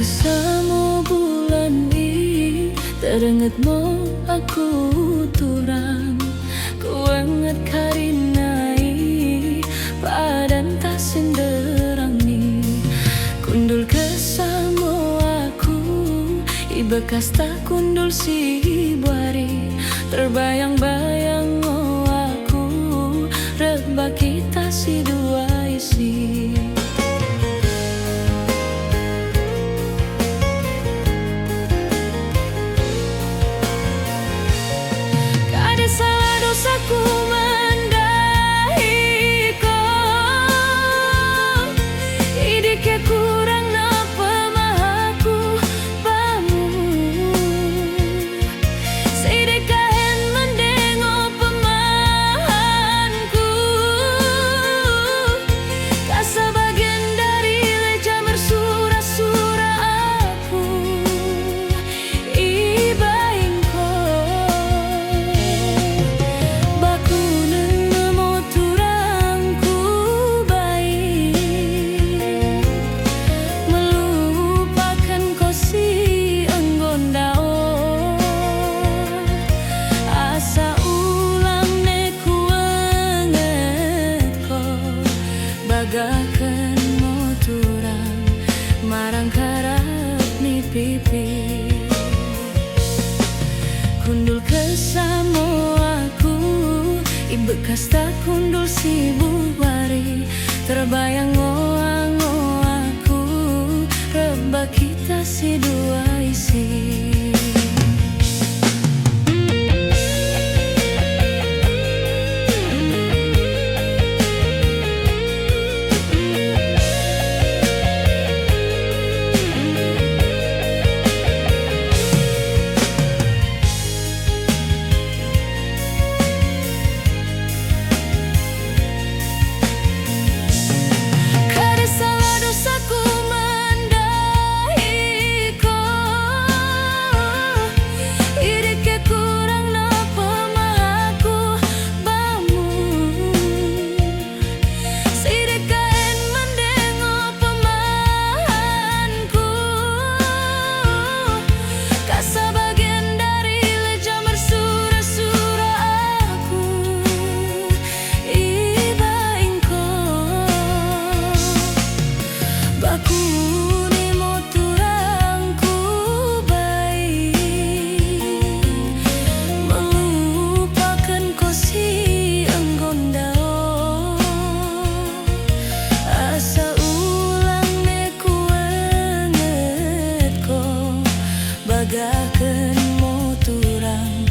Samo bulan ini terenget mo aku turang kuanget karinai padan tasin derangni kundul kesamo aku ibekas tak kundul si buari terbayang-bayang oh aku rebah kita si dua isi. Dosaku mendahi kau idike kurang napa mahaku pamu sidikahen mendengo pemahanku kasa bagian dari leja mersura-sura aku ibaing bagakan moturang marang karap ni pipi kundul kesamo aku ibekas tak kundul si buari terbayang ngoang aku rebah kita si dua isi. Bagakan moturang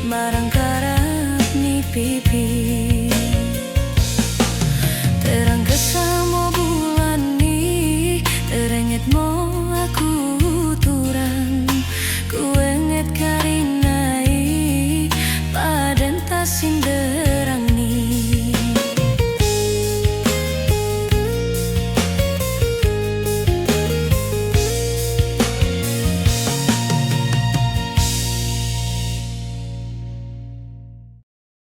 marang karap ni pipi